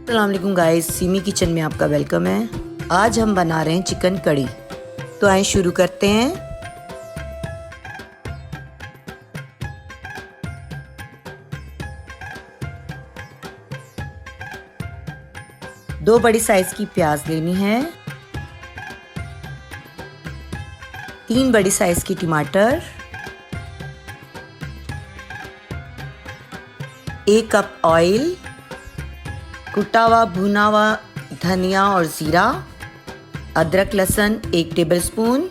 अस्सलाम वालेकुम guys, semi kitchen में आपका वेलकम है। आज हम बना रहे हैं चिकन कड़ी। तो आइए शुरू करते हैं। दो बड़ी साइज की प्याज लेनी है, 3 बड़ी साइज की टमाटर, 1 कप ऑयल, कुटा हुआ भुना हुआ धनिया और ज़ीरा, अदरक लहसुन 1 टेबलस्पून,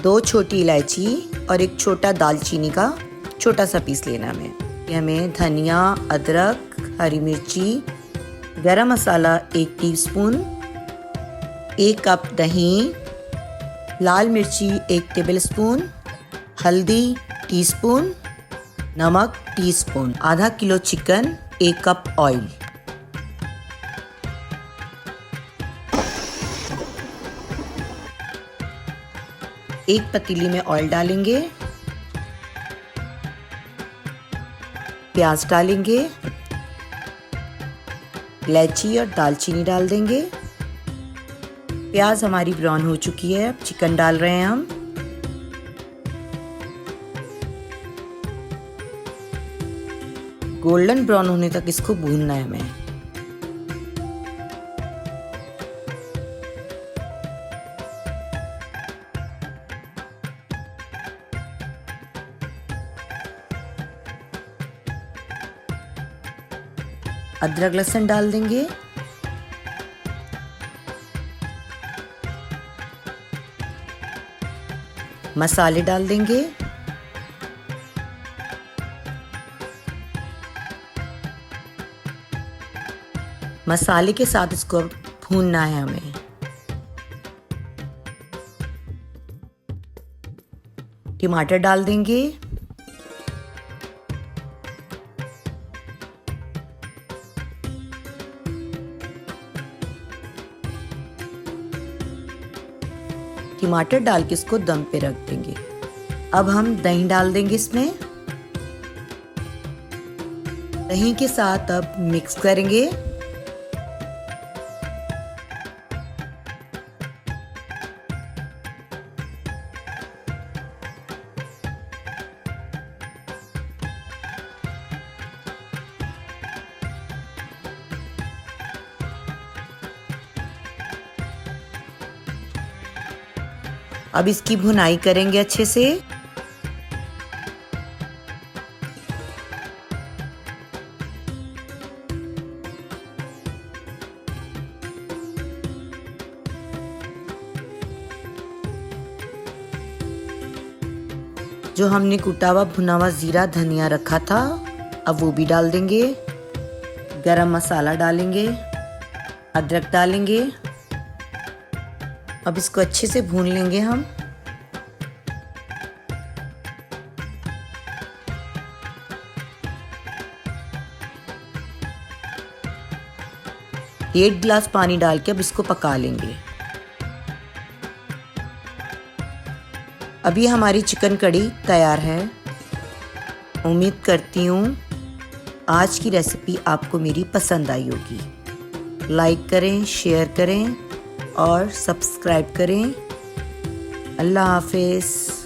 2 छोटी इलायची और 1 छोटा दालचीनी का छोटा सा पीस लेना है। हमें धनिया, अदरक, हरी मिर्ची, गरम मसाला 1 टीस्पून, 1 कप दही, लाल मिर्ची 1 टेबलस्पून, हल्दी टीस्पून, नमक टीस्पून, आधा किलो चिकन, 1 कप ऑयल। एक पतीली में ऑयल डालेंगे, प्याज डालेंगे, इलायची और दालचीनी डाल देंगे। प्याज हमारी ब्राउन हो चुकी है, अब चिकन डाल रहे हैं हम। गोल्डन ब्राउन होने तक इसको भूनना है हमें। अदरक लहसुन डाल देंगे, मसाले डाल देंगे, मसाले के साथ इसको भूनना है हमें। टमाटर डाल देंगे, टमाटर डाल के इसको दम पे रख देंगे। अब हम दही डाल देंगे इसमें। दही के साथ अब मिक्स करेंगे। अब इसकी भुनाई करेंगे अच्छे से। जो हमने कुटा हुआ भुना हुआ जीरा धनिया रखा था, अब वो भी डाल देंगे। गरम मसाला डालेंगे, अदरक डालेंगे। अब इसको अच्छे से भून लेंगे हम। एक गिलास पानी डाल के अब इसको पका लेंगे। अभी हमारी चिकन कड़ी तैयार है। उम्मीद करती हूँ आज की रेसिपी आपको मेरी पसंद आई होगी। लाइक करें, शेयर करें और सब्सक्राइब करें। अल्लाह हाफिज़।